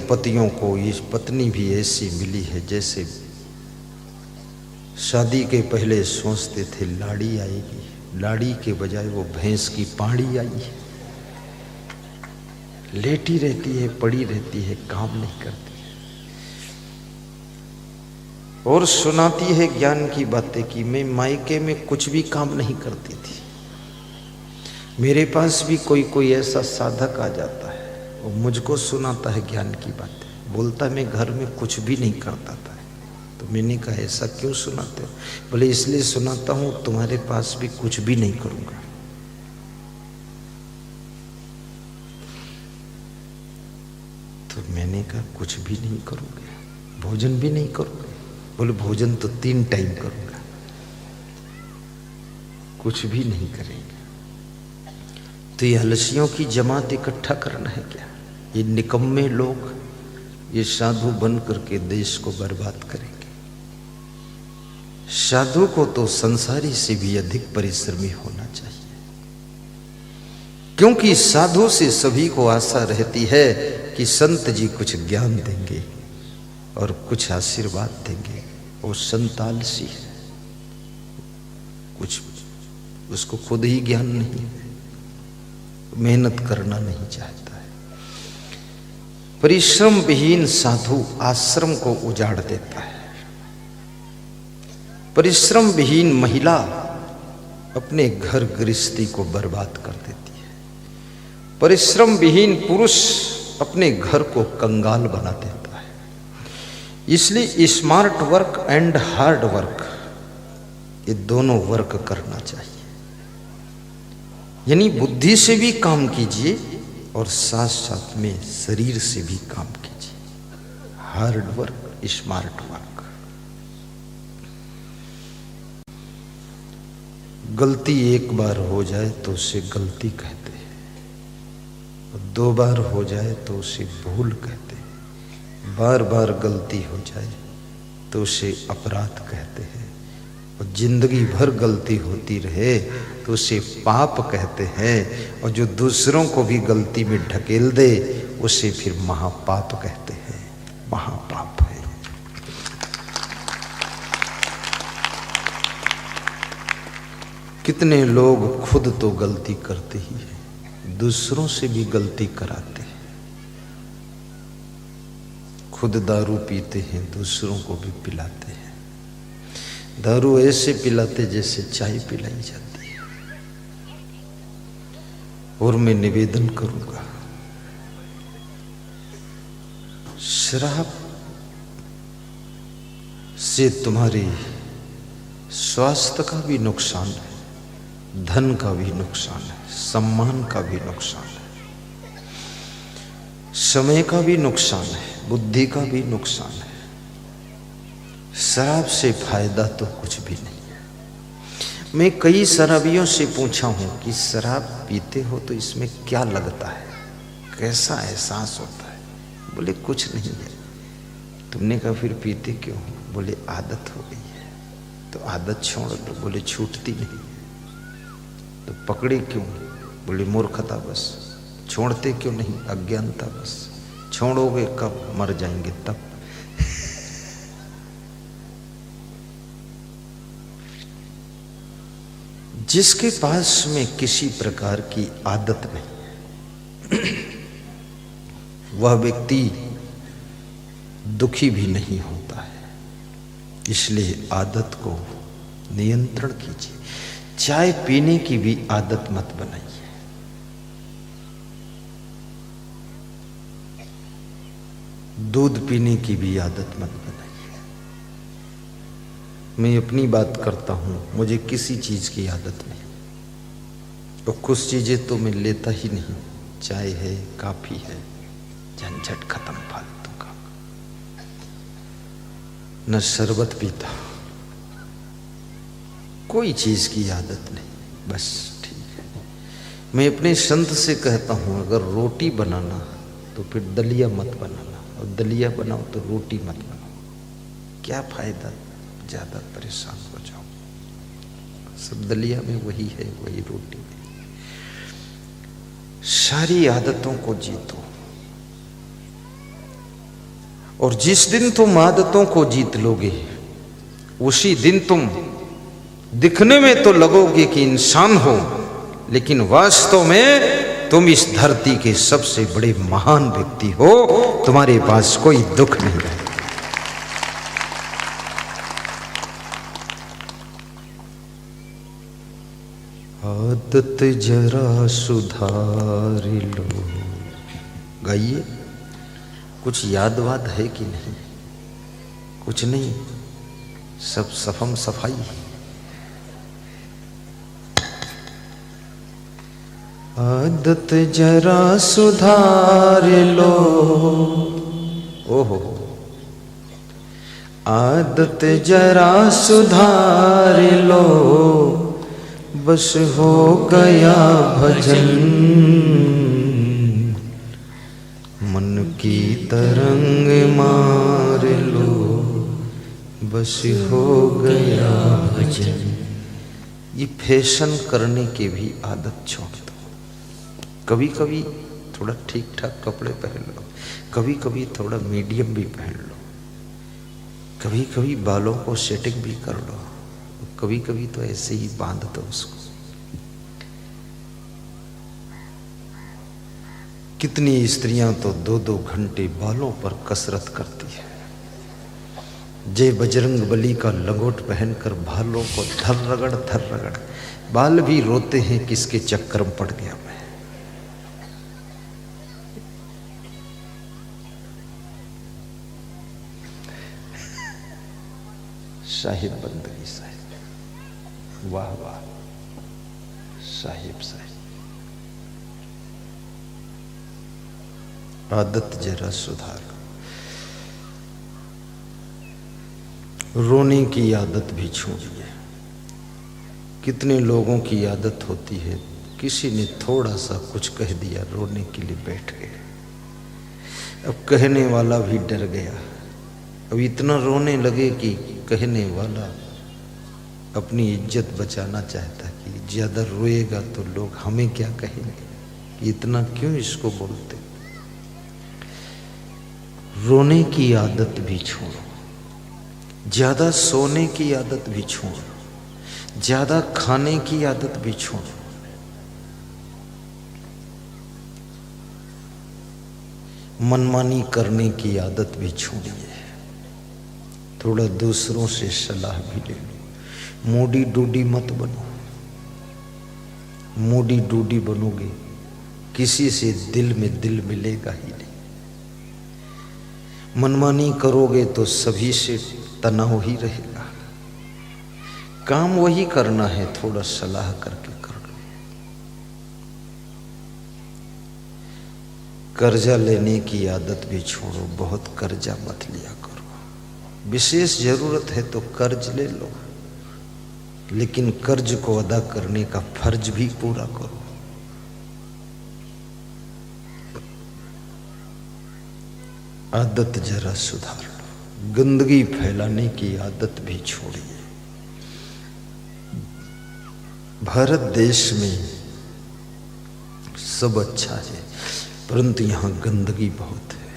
पतियों को ये पत्नी भी ऐसी मिली है जैसे शादी के पहले सोचते थे लाड़ी आएगी, लाड़ी के बजाय वो भैंस की पाड़ी आई है। लेटी रहती है, पड़ी रहती है, काम नहीं करती और सुनाती है ज्ञान की बातें कि मैं मायके में कुछ भी काम नहीं करती थी, मेरे पास भी कोई कोई ऐसा साधक आ जाता है और मुझको सुनाता है ज्ञान की बातें, बोलता है मैं घर में कुछ भी नहीं करता था। तो मैंने कहा ऐसा क्यों सुनाते हो? बोले इसलिए सुनाता हूं तुम्हारे पास भी कुछ भी नहीं करूंगा। तो मैंने कहा कुछ भी नहीं करोगे, भोजन भी नहीं करोगे? बोले भोजन तो 3 टाइम करूंगा, कुछ भी नहीं करेंगे। तो ये आलसियों की जमात इकट्ठा करना है क्या? ये निकम्मे लोग ये साधु बन करके देश को बर्बाद करेंगे। साधु को तो संसारी से भी अधिक परिश्रमी होना चाहिए, क्योंकि साधु से सभी को आशा रहती है कि संत जी कुछ ज्ञान देंगे और कुछ आशीर्वाद देंगे। वो संत आलसी है, कुछ उसको खुद ही ज्ञान नहीं, मेहनत करना नहीं चाहता है। परिश्रम विहीन साधु आश्रम को उजाड़ देता है। परिश्रम विहीन महिला अपने घर गृहस्थी को बर्बाद कर देती है। परिश्रम विहीन पुरुष अपने घर को कंगाल बना देता है। इसलिए smart work and hard work ये दोनों वर्क करना चाहिए, यानी बुद्धि से भी काम कीजिए और साथ साथ में शरीर से भी काम कीजिए। Hard work, smart work. गलती एक बार हो जाए तो उसे गलती कहते हैं, 2 बार हो जाए तो उसे भूल कहते हैं, बार बार गलती हो जाए तो उसे अपराध कहते हैं, और जिंदगी भर गलती होती रहे तो उसे पाप कहते हैं, और जो दूसरों को भी गलती में ढकेल दे उसे फिर महापाप कहते हैं। महापाप है। कितने लोग खुद तो गलती करते ही हैं, दूसरों से भी गलती कराते हैं। खुद दारू पीते हैं, दूसरों को भी पिलाते हैं। दारू ऐसे पिलाते जैसे चाय पिलाई जाती है। और मैं निवेदन करूंगा, शराब से तुम्हारे स्वास्थ्य का भी नुकसान है, धन का भी नुकसान है, सम्मान का भी नुकसान है, समय का भी नुकसान है, बुद्धि का भी नुकसान है। शराब से फायदा तो कुछ भी नहीं है। मैं कई शराबियों से पूछा हूं कि शराब पीते हो तो इसमें क्या लगता है, कैसा एहसास होता है? बोले कुछ नहीं है। तुमने कहा फिर पीते क्यों? बोले आदत हो गई है। तो आदत छोड़ दो। बोले छूटती नहीं। तो पकड़े क्यों? बोले मूर्खता बस। छोड़ते क्यों नहीं? अज्ञानता बस। छोड़ोगे कब? मर जाएंगे तब। जिसके पास में किसी प्रकार की आदत नहीं है वह व्यक्ति दुखी भी नहीं होता है। इसलिए आदत को नियंत्रण कीजिए। चाय पीने की भी आदत मत बनाइए। दूध पीने की भी आदत मत बनाइए। मैं अपनी बात करता हूं, मुझे किसी चीज की आदत नहीं, और कुछ चीजें तो मैं लेता ही नहीं। चाय है, काफी है, झंझट खत्म, फालतू का। न शरबत पीता, कोई चीज की आदत नहीं, बस ठीक है। मैं अपने संत से कहता हूं, अगर रोटी बनाना तो फिर दलिया मत बनाना, और दलिया बनाओ तो रोटी मत बनाओ। क्या फायदा, ज्यादा परेशान हो जाओ। सब दलिया में वही है, वही रोटी है। सारी आदतों को जीतो। और जिस दिन तुम आदतों को जीत लोगे उसी दिन तुम दिखने में तो लगोगे कि इंसान हो, लेकिन वास्तव में तुम इस धरती के सबसे बड़े महान व्यक्ति हो। तुम्हारे पास कोई दुख नहीं रहेगा। आदत जरा सुधार लो। गाइए, कुछ याद वाद है कि नहीं? कुछ नहीं, सब सफम सफाई। आदत जरा सुधार लो। ओहो, आदत जरा सुधार लो, बस हो गया भजन। मन की तरंग मार लो, बस हो गया भजन। ये फैशन करने की भी आदत छोड़ दो। कभी कभी थोड़ा ठीक ठाक कपड़े पहन लो, कभी कभी थोड़ा मीडियम भी पहन लो, कभी कभी बालों को सेटिंग भी कर लो, कभी कभी तो ऐसे ही बांध दो उसको। कितनी स्त्रियां तो 2-2 घंटे बालों पर कसरत करती है। जय बजरंग बली का लंगोट पहनकर बालों को धर रगड़ बाल भी रोते हैं, किसके चक्कर में पड़ गया मैं। साहिब बंदगी साहिब, वाह वाह साहिब साहिब। आदत जरा सुधार। रोने की आदत भी छोड़िए। कितने लोगों की आदत होती है, किसी ने थोड़ा सा कुछ कह दिया, रोने के लिए बैठ गए। अब कहने वाला भी डर गया। अब इतना रोने लगे कि कहने वाला अपनी इज्जत बचाना चाहता कि ज्यादा रोएगा तो लोग हमें क्या कहेंगे, कि इतना क्यों इसको बोलते। रोने की आदत भी छोड़ो, ज्यादा सोने की आदत भी छोड़ो, ज्यादा खाने की आदत भी छोड़ो। मनमानी करने की आदत भी छोड़िए। थोड़ा दूसरों से सलाह भी ले लो। मूडी डूडी मत बनो। मूडी डूडी बनोगे किसी से दिल में दिल मिलेगा ही नहीं। मनमानी करोगे तो सभी से तनाव ही रहेगा। काम वही करना है, थोड़ा सलाह करके कर लो। कर्जा लेने की आदत भी छोड़ो, बहुत कर्जा मत लिया करो। विशेष जरूरत है तो कर्ज ले लो, लेकिन कर्ज को अदा करने का फर्ज भी पूरा करो। आदत जरा सुधार लो। गंदगी फैलाने की आदत भी छोड़िए। भारत देश में सब अच्छा है, परंतु यहां गंदगी बहुत है।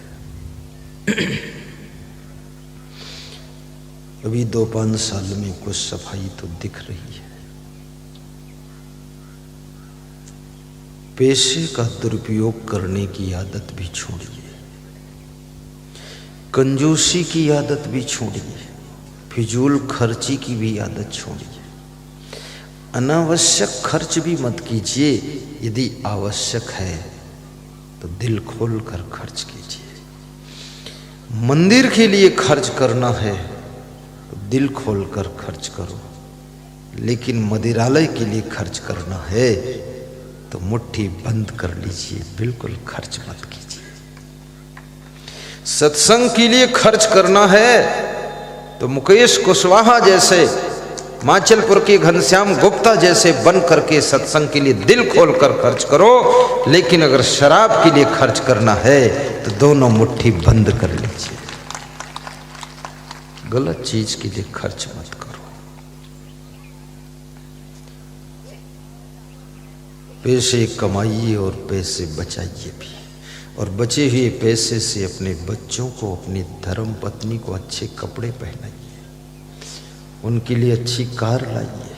अभी 2-5 साल में कुछ सफाई तो दिख रही है। पैसे का दुरुपयोग करने की आदत भी छोड़िए। कंजूसी की आदत भी छोड़िए। फिजूल खर्ची की भी आदत छोड़िए। अनावश्यक खर्च भी मत कीजिए। यदि आवश्यक है तो दिल खोल कर खर्च कीजिए। मंदिर के लिए खर्च करना है तो दिल खोलकर खर्च करो, लेकिन मदिरालय के लिए खर्च करना है तो मुट्ठी बंद कर लीजिए, बिल्कुल खर्च मत कीजिए। सत्संग के लिए खर्च करना है तो मुकेश कुशवाहा जैसे, माचलपुर के घनश्याम गुप्ता जैसे बन करके सत्संग के लिए दिल खोलकर खर्च करो। लेकिन अगर शराब के लिए खर्च करना है तो दोनों मुट्ठी बंद कर लीजिए। गलत चीज के लिए खर्च मत करो। पैसे कमाइए और पैसे बचाइए भी। और बचे हुए पैसे से अपने बच्चों को, अपनी धर्म पत्नी को अच्छे कपड़े पहनाइए, उनके लिए अच्छी कार लाइए।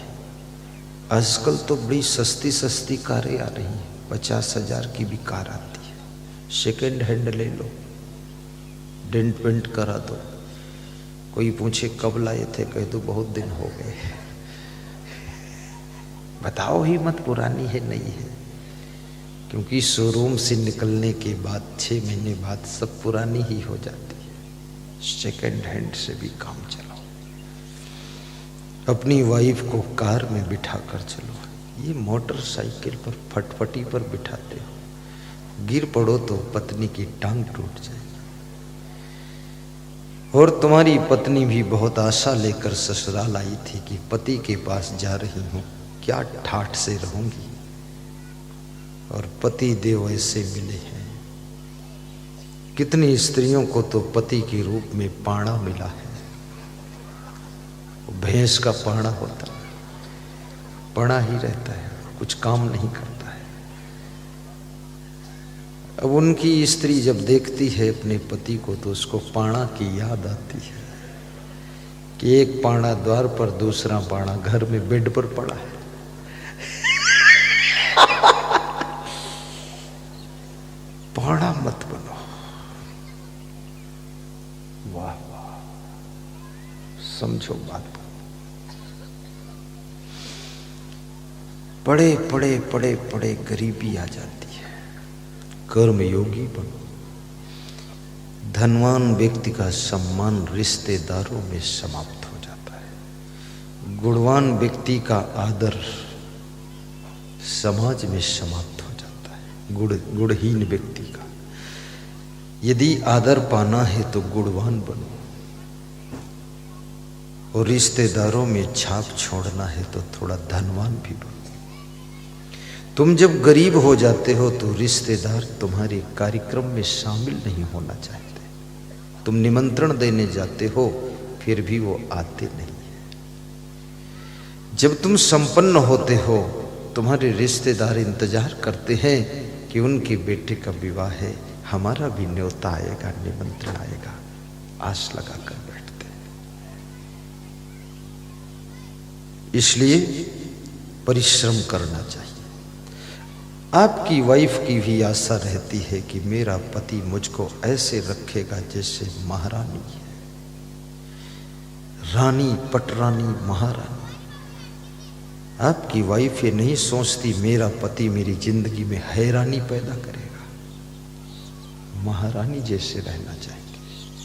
आजकल तो बड़ी सस्ती सस्ती कारें आ रही हैं, 50,000 की भी कार आती है, सेकेंड हैंड ले लो, डेंट पेंट करा दो। कोई पूछे कब लाए थे, कह दो बहुत दिन हो गए। बताओ हिम्मत पुरानी है नई है, क्योंकि शोरूम से निकलने के बाद 6 महीने बाद सब पुरानी ही हो जाती है। सेकेंड हैंड से भी काम चलाओ। अपनी वाइफ को कार में बिठा कर चलो, ये मोटरसाइकिल पर फटफटी पर बिठाते हो, गिर पड़ो तो पत्नी की टांग टूट जाएगी। और तुम्हारी पत्नी भी बहुत आशा लेकर ससुराल आई थी कि पति के पास जा रही हूं, क्या ठाठ से रहूंगी, और पति देव ऐसे मिले हैं। कितनी स्त्रियों को तो पति के रूप में पाड़ा मिला है, भैंस का पाड़ा होता है, पड़ा ही रहता है, कुछ काम नहीं करता है। अब उनकी स्त्री जब देखती है अपने पति को तो उसको पाड़ा की याद आती है कि एक पाड़ा द्वार पर, दूसरा पाड़ा घर में बेड पर पड़ा है। पाड़ा मत बनो। वाह वाह, समझो बात। पड़े पड़े पड़े पड़े गरीबी आ जाती है, कर्म योगी बनो। धनवान व्यक्ति का सम्मान रिश्तेदारों में समाप्त हो जाता है, गुणवान व्यक्ति का आदर समाज में समाप्त हो जाता है। गुणहीन व्यक्ति का, यदि आदर पाना है तो गुणवान बनो, और रिश्तेदारों में छाप छोड़ना है तो थोड़ा धनवान भी बनो। तुम जब गरीब हो जाते हो तो रिश्तेदार तुम्हारे कार्यक्रम में शामिल नहीं होना चाहते। तुम निमंत्रण देने जाते हो फिर भी वो आते नहीं है। जब तुम संपन्न होते हो तुम्हारे रिश्तेदार इंतजार करते हैं कि उनके बेटे का विवाह है, हमारा भी न्योता आएगा, निमंत्रण आएगा, आस लगा कर बैठते हैं। इसलिए परिश्रम करना चाहिए। आपकी वाइफ की भी आशा रहती है कि मेरा पति मुझको ऐसे रखेगा जैसे महारानी है, रानी, पटरानी, महारानी। आपकी वाइफ ये नहीं सोचती मेरा पति मेरी जिंदगी में हैरानी पैदा करेगा, महारानी जैसे रहना चाहिए।